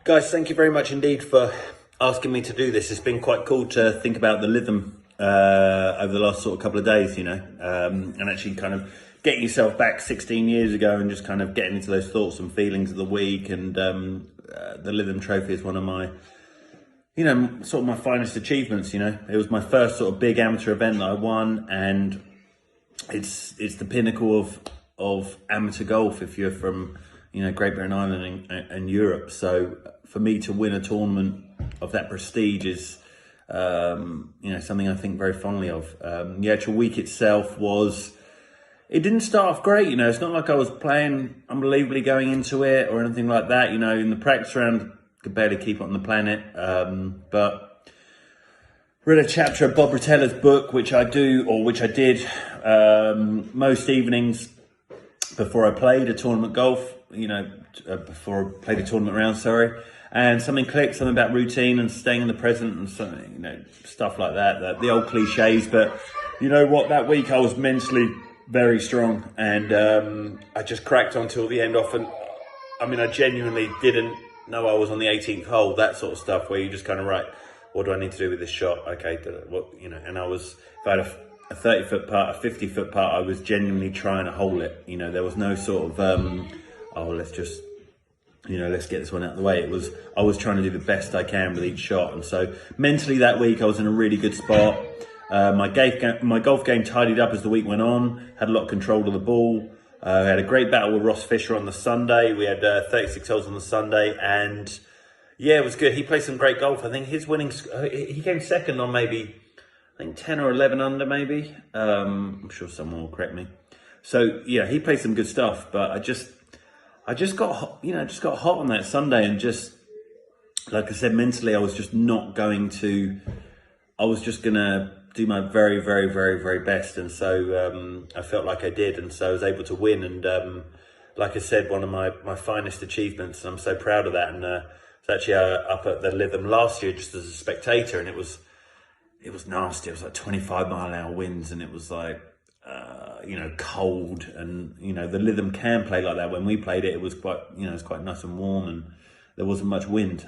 Guys, thank you very much indeed for asking me to do this. It's been quite cool to think about the Lytham over the last sort of couple of days, and actually kind of getting yourself back 16 years ago and just kind of getting into those thoughts and feelings of the week. And the Lytham Trophy is one of my, sort of my finest achievements. It was my first sort of big amateur event that I won, and it's the pinnacle of amateur golf if you're from Great Britain, Ireland and Europe. So for me to win a tournament of that prestige is something I think very fondly of. The actual week itself it didn't start off great. It's not like I was playing unbelievably going into it or anything like that. In the practice round, could barely keep it on the planet. But read a chapter of Bob Rotell's book, which I did most evenings before I played a tournament golf, before I played a tournament round, sorry. And something clicked, something about routine and staying in the present and something, stuff like that, the old cliches. But you know what, that week I was mentally very strong, and I just cracked on till the end off. And I genuinely didn't know I was on the 18th hole, that sort of stuff where you just kind of, right, what do I need to do with this shot? Okay, and if I had a 30-foot putt, a 50-foot putt, I was genuinely trying to hole it. There was no sort of, let's just, let's get this one out of the way. I was trying to do the best I can with each shot. And so mentally that week I was in a really good spot. My golf game tidied up as the week went on, had a lot of control of the ball. I had a great battle with Ross Fisher on the Sunday. We had 36 holes on the Sunday, and yeah, it was good. He played some great golf. I think his winnings, he came second on maybe, 10 or 11 under maybe. I'm sure someone will correct me. So yeah, he played some good stuff, but I just got hot on that Sunday, and just, like I said, mentally I was just not going to, I was just gonna do my very, very, very, very best. And so I felt like I did, and so I was able to win. And like I said, one of my finest achievements, and I'm so proud of that. And it's actually up at the Lytham last year just as a spectator, and it was nasty. It was like 25-mile-an-hour winds, and it was like, cold. And, the Lytham can play like that. When we played it, it was quite, it was quite nice and warm, and there wasn't much wind.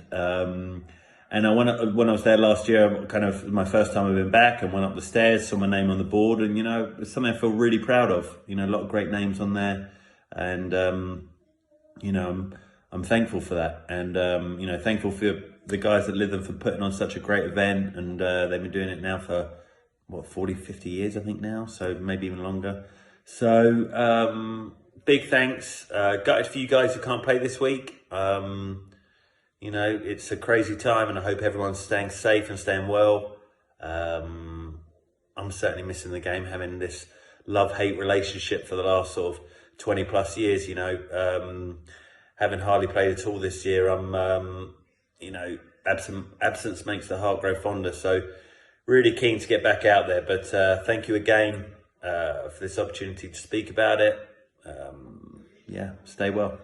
And when I was there last year, kind of my first time I've been back, and went up the stairs, saw my name on the board, and, it's something I feel really proud of. A lot of great names on there. And, I'm thankful for that. And, thankful for the guys at Lytham for putting on such a great event. And they've been doing it now for, 40, 50 years, I think now. So maybe even longer. So big thanks. Gutted for you guys who can't play this week. It's a crazy time, and I hope everyone's staying safe and staying well. I'm certainly missing the game, having this love-hate relationship for the last sort of 20 plus years, having hardly played at all this year. Absence makes the heart grow fonder. So really keen to get back out there. But thank you again for this opportunity to speak about it. Stay well.